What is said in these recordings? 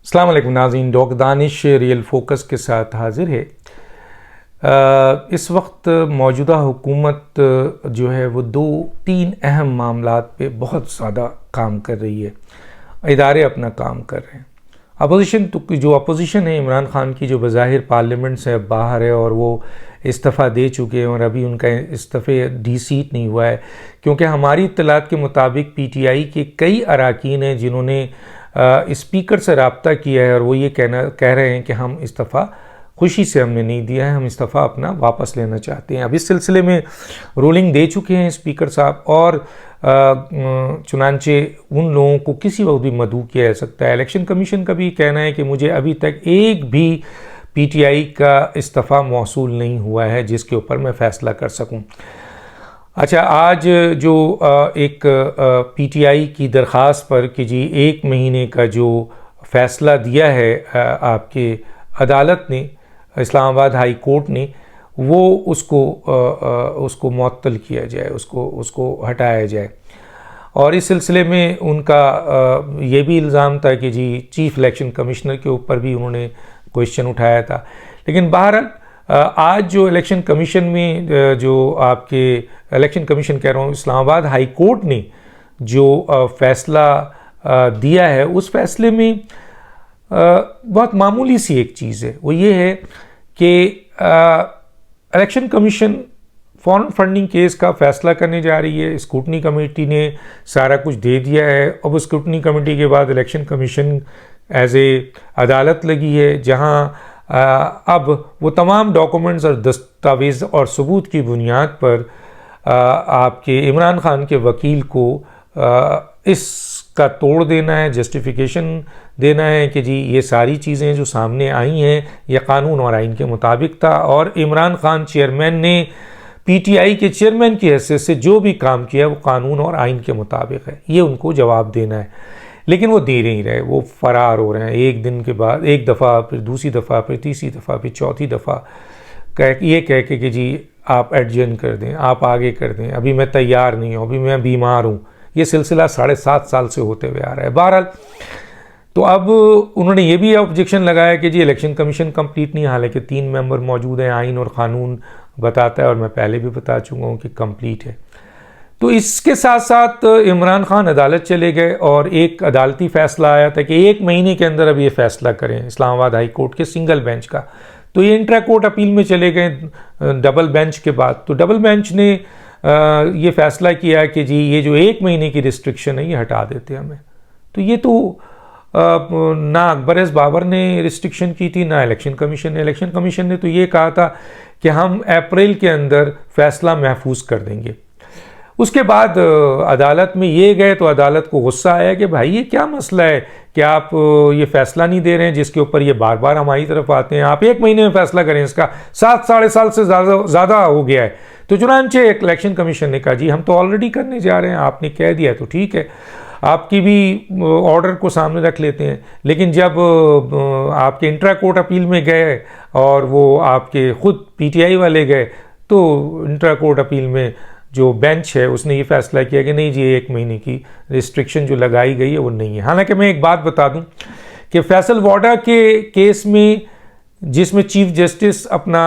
अस्सलाम वालेकुम नाज़रीन, डॉक्टर दानिश रियल फोकस के साथ हाजिर है। इस वक्त मौजूदा हुकूमत जो है वो 2-3 अहम मामलात पे बहुत ज़्यादा काम कर रही है। इदारे अपना काम कर रहे हैं। अपोजिशन है इमरान खान की, जो बज़ाहिर पार्लियामेंट से अब बाहर है और वो इस्तीफ़ा दे चुके हैं और अभी उनका इस्तीफ़े डिसीट नहीं हुआ है, क्योंकि हमारी इत्तलात के मुताबिक PTI के कई अरकान हैं जिन्होंने स्पीकर से रब्ता किया है और वो ये कह रहे हैं कि हम इस्तीफ़ा खुशी से हमने नहीं दिया है, हम इस्तीफ़ा अपना वापस लेना चाहते हैं। अब इस सिलसिले में रूलिंग दे चुके हैं स्पीकर साहब और चुनांचे उन लोगों को किसी वक्त भी मदऊ किया जा सकता है। इलेक्शन कमीशन का भी कहना है कि मुझे अभी तक एक भी PTI का इस्तीफ़ा मौसूल नहीं हुआ है जिसके ऊपर मैं फ़ैसला कर सकूं। अच्छा, आज जो एक PTI की दरख्वास्त पर कि जी 1 महीने का जो फ़ैसला दिया है आपके अदालत ने, इस्लामाबाद हाई कोर्ट ने, वो उसको मुअत्तल किया जाए, उसको हटाया जाए। और इस सिलसिले में उनका ये भी इल्ज़ाम था कि जी चीफ़ इलेक्शन कमिश्नर के ऊपर भी उन्होंने क्वेश्चन उठाया था। लेकिन बहरहाल आज जो इलेक्शन कमीशन में जो आपके इलेक्शन कमीशन कह रहा हूँ, इस्लामाबाद हाई कोर्ट ने जो फ़ैसला दिया है, उस फ़ैसले में बहुत मामूली सी एक चीज़ है। वो ये है कि election commission foreign funding case का फ़ैसला करने जा रही है। स्क्रूटनी कमेटी ने सारा कुछ दे दिया है। अब उस स्क्रूटनी कमेटी के बाद इलेक्शन कमीशन एज ए अदालत लगी है, जहाँ अब वो तमाम डॉक्यूमेंट्स और दस्तावेज़ और सबूत की बुनियाद पर आपके इमरान खान के वकील को इसका तोड़ देना है, जस्टिफिकेशन देना है कि जी ये सारी चीज़ें जो सामने आई हैं ये कानून और आइन के मुताबिक था, और इमरान खान चेयरमैन ने PTI के चेयरमैन की हैसियत से जो भी काम किया वो कानून और आइन के मुताबिक है। ये उनको जवाब देना है, लेकिन वो दे नहीं रहे, वो फ़रार हो रहे हैं। एक दिन के बाद एक दफ़ा, फिर दूसरी दफ़ा, फिर तीसरी दफ़ा, फिर चौथी दफ़ा ये कह के कि जी आप एडजर्न कर दें, आप आगे कर दें, अभी मैं तैयार नहीं हूँ, अभी मैं बीमार हूँ। ये सिलसिला 7.5 साल से होते हुए आ रहा है। बहरहाल तो अब उन्होंने ये भी ऑब्जेक्शन लगाया कि जी इलेक्शन कमीशन कंप्लीट नहीं, हालांकि 3 मेंबर मौजूद हैं, आइन और क़ानून बताता है और मैं पहले भी बता चुका हूँ कि कंप्लीट है। तो इसके साथ साथ इमरान खान अदालत चले गए और एक अदालती फ़ैसला आया था कि 1 महीने के अंदर अब ये फ़ैसला करें, इस्लामाबाद हाई कोर्ट के सिंगल बेंच का। तो ये इंट्रा कोर्ट अपील में चले गए डबल बेंच के बाद। तो डबल बेंच ने ये फ़ैसला किया कि जी ये जो 1 महीने की रिस्ट्रिक्शन है ये हटा देते हमें। तो ये तो ना अकबर एस बाबर ने रिस्ट्रिक्शन की थी, ना इलेक्शन कमीशन ने। इलेक्शन कमीशन ने तो ये कहा था कि हम अप्रैल के अंदर फ़ैसला महफूज कर देंगे। उसके बाद अदालत में ये गए तो अदालत को गुस्सा आया कि भाई ये क्या मसला है कि आप ये फ़ैसला नहीं दे रहे हैं, जिसके ऊपर ये बार बार हमारी तरफ आते हैं। आप 1 महीने में फ़ैसला करें, इसका 7 साढ़े से ज़्यादा हो गया है। तो चुनांचे इलेक्शन कमीशन ने कहा जी हम तो ऑलरेडी करने जा रहे हैं, आपने कह दिया तो ठीक है, आपकी भी ऑर्डर को सामने रख लेते हैं। लेकिन जब आपके इंट्रा कोर्ट अपील में गए और वो आपके ख़ुद PTI वाले गए, तो इंट्रा कोर्ट अपील में जो बेंच है उसने ये फ़ैसला किया कि नहीं जी 1 महीने की रिस्ट्रिक्शन जो लगाई गई है वो नहीं है। हालांकि मैं एक बात बता दूं कि फैसल वाडा के केस में, जिसमें चीफ जस्टिस अपना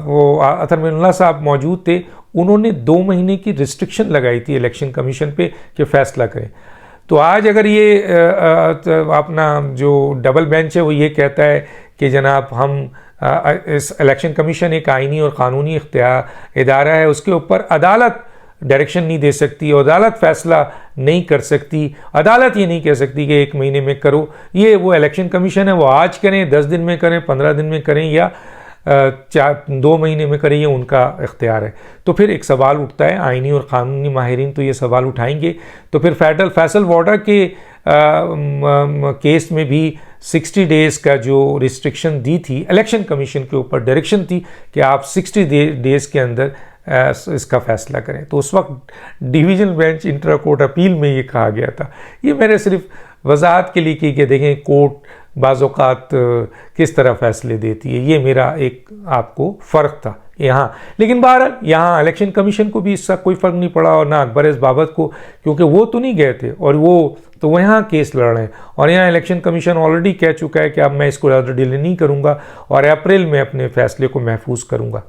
वो अतर मिन्नाल्लाह साहब मौजूद थे, उन्होंने 2 महीने की रिस्ट्रिक्शन लगाई थी इलेक्शन कमीशन पे कि फ़ैसला करें। तो आज अगर ये अपना जो डबल बेंच है वो ये कहता है कि जनाब हम इस इलेक्शन कमीशन एक आइनी और क़ानूनी इदारा है, उसके ऊपर अदालत डायरेक्शन नहीं दे सकती, अदालत फ़ैसला नहीं कर सकती, अदालत ये नहीं कह सकती कि 1 महीने में करो। ये वो इलेक्शन कमीशन है, वो आज करें, 10 दिन में करें, 15 दिन में करें या 2 महीने में करें, ये उनका इख्तियार है। तो फिर एक सवाल उठता है, आइनी और क़ानूनी माहिरीन तो ये सवाल उठाएंगे। तो फिर फैसल वाडा के केस में भी 60 डेज़ का जो रिस्ट्रिक्शन दी थी इलेक्शन कमीशन के ऊपर, डायरेक्शन थी कि आप 60 डेज़ के अंदर इसका फ़ैसला करें। तो उस वक्त division bench intra court appeal में ये कहा गया था। ये मैंने सिर्फ वजाहत के लिए की कि देखें कोर्ट बाज़ औक़ात किस तरह फ़ैसले देती है। ये मेरा एक आपको फ़र्क था। यहाँ। लेकिन बहरहाल यहाँ इलेक्शन कमीशन को भी इसका कोई फ़र्क नहीं पड़ा और ना अकबर बाबत को, क्योंकि वो तो नहीं गए थे और वो तो यहाँ केस लड़ रहे हैं और यहाँ इलेक्शन कमीशन ऑलरेडी कह चुका है कि अब मैं इसको ज़्यादा डिले नहीं करूँगा और अप्रैल में अपने फैसले को महफूज करूँगा।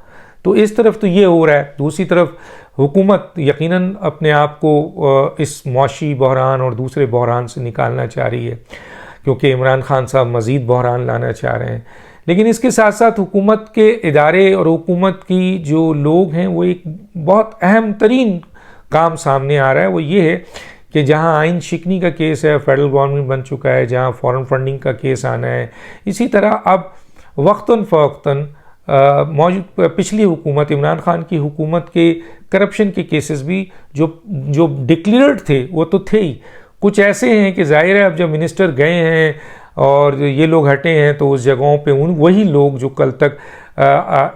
तो इस तरफ तो ये हो रहा है। दूसरी तरफ हुकूमत यकीनन अपने आप को इस मौशी बहरान और दूसरे बहरान से निकालना चाह रही है, क्योंकि इमरान खान साहब मज़ीद बहरान लाना चाह रहे हैं। लेकिन इसके साथ साथ हुकूमत के इदारे और हुकूमत की जो लोग हैं, वो एक बहुत अहम तरीन काम सामने आ रहा है। वो ये है कि जहां आइन शिकनी का केस है, फेडरल गवर्नमेंट बन चुका है, जहां फॉरेन फंडिंग का केस आना है, इसी तरह अब वक्तन फ़वक्तन मौजूद पिछली हुकूमत, इमरान खान की हुकूमत के करप्शन के केसेस भी जो डिक्लेयर्ड थे वो तो थे ही, कुछ ऐसे हैं कि जाहिर है अब जब मिनिस्टर गए हैं और ये लोग हटे हैं तो उस जगहों पे वही लोग जो कल तक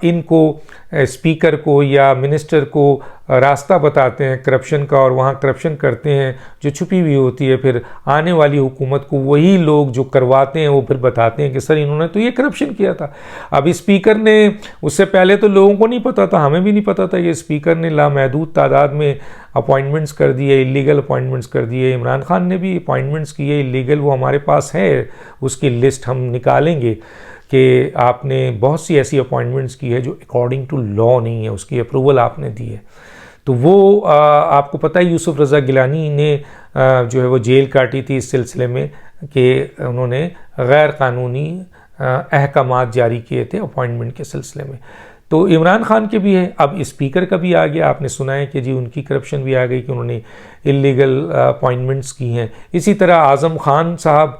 इनको स्पीकर को या मिनिस्टर को रास्ता बताते हैं करप्शन का और वहाँ करप्शन करते हैं जो छुपी हुई होती है, फिर आने वाली हुकूमत को वही लोग जो करवाते हैं वो फिर बताते हैं कि सर इन्होंने तो ये करप्शन किया था। अब स्पीकर ने, उससे पहले तो लोगों को नहीं पता था, हमें भी नहीं पता था, ये स्पीकर ने लामहदूद तादाद में अपॉइंटमेंट्स कर दिए, इलीगल अपॉइंटमेंट्स कर दिए। इमरान खान ने भी अपॉइंटमेंट्स किए इलीगल, वो हमारे पास है, उसकी लिस्ट हम निकालेंगे कि आपने बहुत सी ऐसी अपॉइंटमेंट्स की है जो अकॉर्डिंग टू लॉ नहीं है, उसकी अप्रूवल आपने दी है। तो वो आपको पता है यूसुफ रज़ा गिलानी ने जो है वो जेल काटी थी इस सिलसिले में कि उन्होंने गैर कानूनी अहकामात जारी किए थे अपॉइंटमेंट के सिलसिले में। तो इमरान खान के भी है, अब स्पीकर का भी आ गया, आपने सुना है कि जी उनकी करप्शन भी आ गई कि उन्होंने इलीगल अपॉइंटमेंट्स की हैं। इसी तरह आज़म खान साहब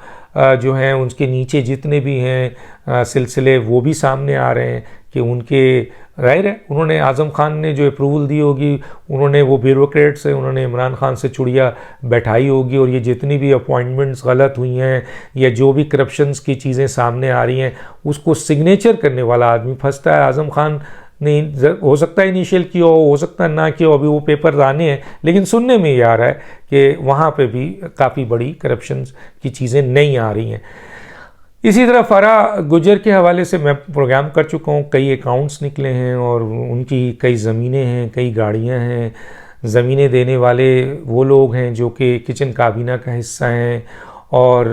जो हैं उनके नीचे जितने भी हैं सिलसिले वो भी सामने आ रहे हैं कि उनके जाहिर है उन्होंने, आज़म खान ने जो अप्रूवल दी होगी, उन्होंने वो ब्यूरोक्रेट से, उन्होंने इमरान खान से चुड़िया बैठाई होगी और ये जितनी भी अपॉइंटमेंट्स गलत हुई हैं या जो भी करप्शंस की चीज़ें सामने आ रही हैं उसको सिग्नेचर करने वाला आदमी फंसता है। आज़म खान ने हो सकता है इनिशियल किया हो सकता है ना किया हो, अभी वो पेपर आने हैं, लेकिन सुनने में ये आ रहा है कि वहाँ पे भी काफ़ी बड़ी करप्शन की चीज़ें नहीं आ रही हैं। इसी तरह फराह गुजर के हवाले से मैं प्रोग्राम कर चुका हूँ, कई अकाउंट्स निकले हैं और उनकी कई ज़मीनें हैं, कई गाड़ियाँ हैं। ज़मीनें देने वाले वो लोग हैं जो कि किचन काबीना का हिस्सा हैं और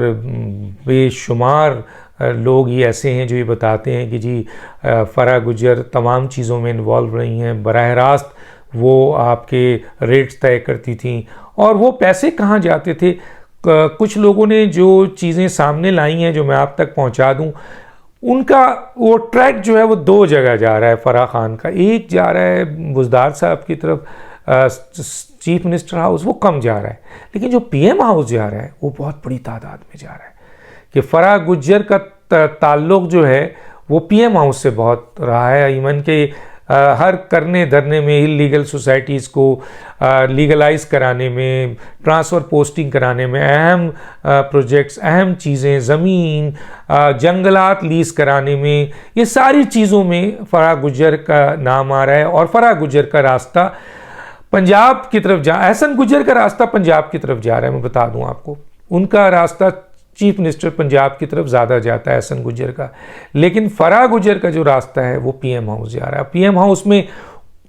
बेशुमार लोग ये ऐसे हैं जो ये बताते हैं कि जी फराह गुजर तमाम चीज़ों में इन्वॉल्व रही हैं, बराह रास्त वो आपके रेट्स तय करती थी और वो पैसे कहाँ जाते थे। कुछ लोगों ने जो चीज़ें सामने लाई हैं जो मैं आप तक पहुंचा दूं, उनका वो ट्रैक जो है वो दो जगह जा रहा है फराह खान का। एक जा रहा है बुज़दार साहब की तरफ, चीफ मिनिस्टर हाउस, वो कम जा रहा है, लेकिन जो पीएम हाउस जा रहा है वो बहुत बड़ी तादाद में जा रहा है कि फराह गुज्जर का ताल्लुक़ जो है वो पीएम हाउस से बहुत रहा है। इवन के हर करने धरने में, इलीगल सोसाइटीज़ को लीगलाइज कराने में, ट्रांसफ़र पोस्टिंग कराने में, अहम प्रोजेक्ट्स, अहम चीज़ें, ज़मीन, जंगलात लीज़ कराने में, ये सारी चीज़ों में फराह गुज्जर का नाम आ रहा है। और फराह गुज्जर का रास्ता पंजाब की तरफ एहसन गुज्जर का रास्ता पंजाब की तरफ जा रहा है। मैं बता दूं आपको, उनका रास्ता चीफ मिनिस्टर पंजाब की तरफ ज़्यादा जाता है एहसन गुज्जर का, लेकिन फराह गुज्जर का जो रास्ता है वो पीएम हाउस जा रहा है। पीएम हाउस में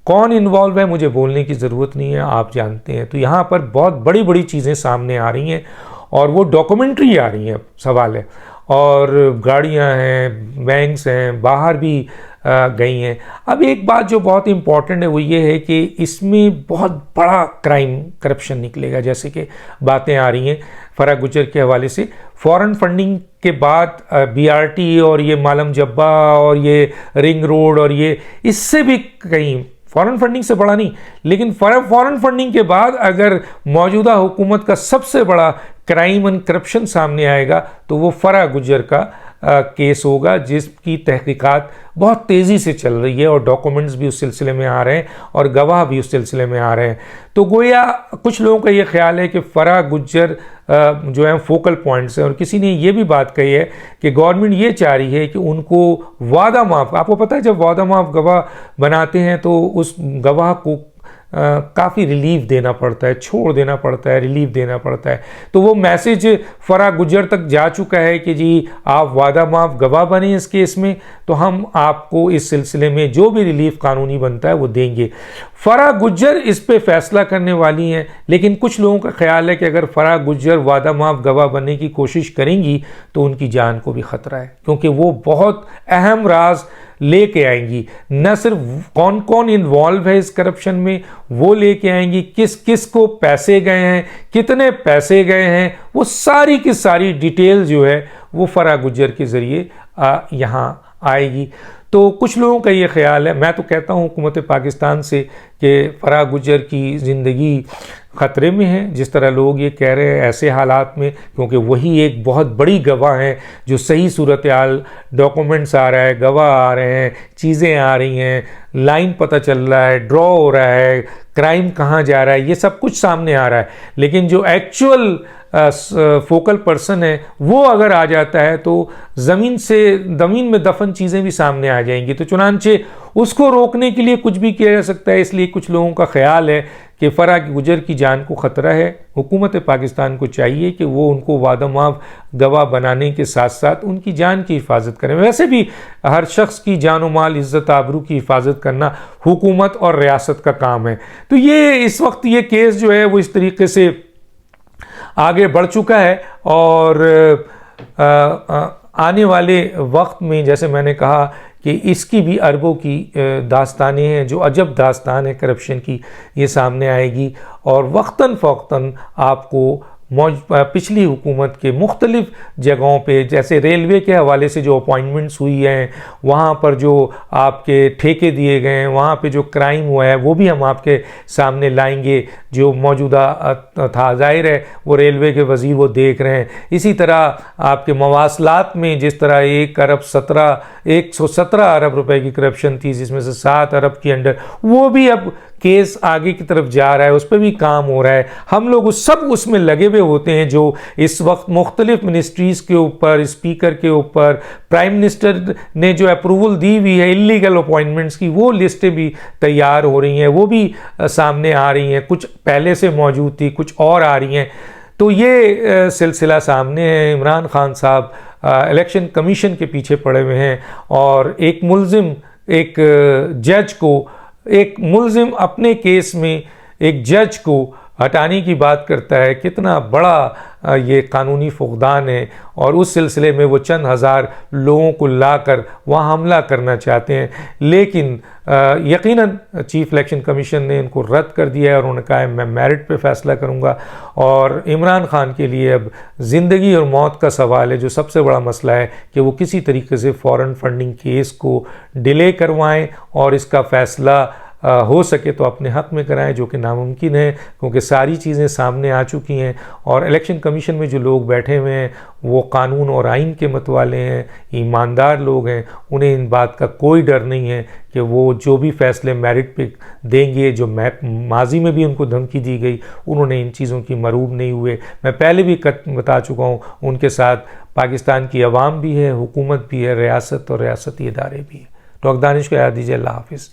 कौन इन्वॉल्व है मुझे बोलने की ज़रूरत नहीं है, आप जानते हैं। तो यहाँ पर बहुत बड़ी बड़ी चीज़ें सामने आ रही हैं और वो डॉक्यूमेंट्री आ रही हैं, सवाल है, और गाड़ियाँ हैं, बैंक्स हैं, बाहर भी गई हैं। अब एक बात जो बहुत इम्पॉर्टेंट है वो ये है कि इसमें बहुत बड़ा क्राइम करप्शन निकलेगा, जैसे कि बातें आ रही हैं फराह गुज्जर के हवाले से। फॉरेन फंडिंग के बाद बीआरटी और ये मालम जब्बा और ये रिंग रोड और ये इससे भी कहीं, फॉरेन फंडिंग से बड़ा नहीं, लेकिन फॉरेन फंडिंग के बाद अगर मौजूदा हुकूमत का सबसे बड़ा क्राइम एंड करप्शन सामने आएगा तो वो फराह गुज्जर का केस होगा, जिसकी तहकीकात बहुत तेज़ी से चल रही है और डॉक्यूमेंट्स भी उस सिलसिले में आ रहे हैं और गवाह भी उस सिलसिले में आ रहे हैं। तो गोया कुछ लोगों का ये ख्याल है कि फराह गुज्जर जो है फोकल पॉइंट्स हैं, और किसी ने ये भी बात कही है कि गवर्नमेंट ये चाह रही है कि उनको वादा माफ़, आपको पता है जब वादा माफ़ गवाह बनाते हैं तो उस गवाह को काफ़ी रिलीफ देना पड़ता है, छोड़ देना पड़ता है, रिलीफ देना पड़ता है। तो वो मैसेज फराह गुज्जर तक जा चुका है कि जी आप वादा माफ गवाह बने इस केस में, तो हम आपको इस सिलसिले में जो भी रिलीफ कानूनी बनता है वो देंगे। फराह गुज्जर इस पे फैसला करने वाली हैं, लेकिन कुछ लोगों का ख्याल है कि अगर फराह गुज्जर वादा माफ गवाह बनने की कोशिश करेंगी तो उनकी जान को भी ख़तरा है, क्योंकि वो बहुत अहम राज लेके आएंगी। न सिर्फ कौन कौन इन्वॉल्व है इस करप्शन में वो लेके आएंगी, किस किस को पैसे गए हैं, कितने पैसे गए हैं, वो सारी की सारी डिटेल जो है वो फराह गुज्जर के ज़रिए यहाँ आएगी। तो कुछ लोगों का ये ख्याल है, मैं तो कहता हूँ हुकूमत पाकिस्तान से कि फराह गुज्जर की ज़िंदगी ख़तरे में है, जिस तरह लोग ये कह रहे हैं ऐसे हालात में, क्योंकि वही एक बहुत बड़ी गवाह हैं जो सही सूरत हाल, डॉक्यूमेंट्स आ रहा है, गवाह आ रहे हैं, चीज़ें आ रही हैं, लाइन पता चल रहा है, ड्रॉ हो रहा है, क्राइम कहाँ जा रहा है, ये सब कुछ सामने आ रहा है। लेकिन जो एक्चुअल फोकल पर्सन है वो अगर आ जाता है तो ज़मीन में दफन चीज़ें भी सामने आ जाएंगी। तो चुनांचे उसको रोकने के लिए कुछ भी किया जा सकता है। इसलिए कुछ लोगों का ख्याल है कि फराह गुज्जर की जान को ख़तरा है। हुकूमत पाकिस्तान को चाहिए कि वो उनको वादा माफ गवाह बनाने के साथ साथ उनकी जान की हिफाजत करें। वैसे भी हर शख्स की जान और माल, इज़्ज़त, आबरू की हिफाजत करना हुकूमत और रियासत का काम है। तो ये इस वक्त ये केस जो है वो इस तरीके से आगे बढ़ चुका है और आने वाले वक्त में जैसे मैंने कहा कि इसकी भी अरबों की दास्तानें हैं, जो अजब दास्तान है करप्शन की, ये सामने आएगी और वक्तन फ़ौक्तन आपको पिछली हुकूमत के मुख्तलिफ़ जगहों पे, जैसे रेलवे के हवाले से जो अपॉइंटमेंट्स हुई हैं, वहाँ पर जो आपके ठेके दिए गए हैं, वहाँ पे जो क्राइम हुआ है वो भी हम आपके सामने लाएंगे। जो मौजूदा था, जाहिर है वो रेलवे के वज़ीर वो देख रहे हैं। इसी तरह आपके मवासलात में जिस तरह 117 अरब रुपए की करप्शन थी, जिसमें से 7 अरब की अंडर, वो भी अब केस आगे की तरफ जा रहा है, उस पर भी काम हो रहा है। हम लोग उसमें लगे हुए होते हैं जो इस वक्त मुख्तलिफ मिनिस्ट्रीज़ के ऊपर, स्पीकर के ऊपर, प्राइम मिनिस्टर ने जो अप्रूवल दी हुई है इलीगल अपॉइंटमेंट्स की, वो लिस्टें भी तैयार हो रही हैं, वो भी सामने आ रही हैं। कुछ पहले से मौजूद थी, कुछ और आ रही हैं। तो ये सिलसिला सामने है। इमरान खान साहब इलेक्शन कमीशन के पीछे पड़े हुए हैं और एक मुल्जिम अपने केस में एक जज को हटाने की बात करता है। कितना बड़ा ये कानूनी फुकदान है। और उस सिलसिले में वो चंद हज़ार लोगों को लाकर वहाँ हमला करना चाहते हैं, लेकिन यकीनन चीफ इलेक्शन कमीशन ने इनको रद्द कर दिया है और उन्होंने कहा है मैं मेरिट पे फैसला करूँगा। और इमरान खान के लिए अब ज़िंदगी और मौत का सवाल है। जो सबसे बड़ा मसला है कि वो किसी तरीके से फॉरेन फंडिंग केस को डिले करवाएं और इसका फ़ैसला हो सके तो अपने हक़ में कराएं, जो कि नामुमकिन है क्योंकि सारी चीज़ें सामने आ चुकी हैं। और इलेक्शन कमीशन में जो लोग बैठे हुए हैं वो कानून और आइन के मतवाले हैं, ईमानदार लोग हैं। उन्हें इन बात का कोई डर नहीं है कि वो जो भी फ़ैसले मेरिट पे देंगे, जो माजी में भी उनको धमकी दी गई, उन्होंने इन चीज़ों की मरूब नहीं हुए। मैं पहले भी बता चुका हूँ, उनके साथ पाकिस्तान की अवाम भी है, हुकूमत भी है, रियासत और रियासती इदारे भी है। डॉक्टर दानिश को याद दीजिए। अल्लाह हाफिज़।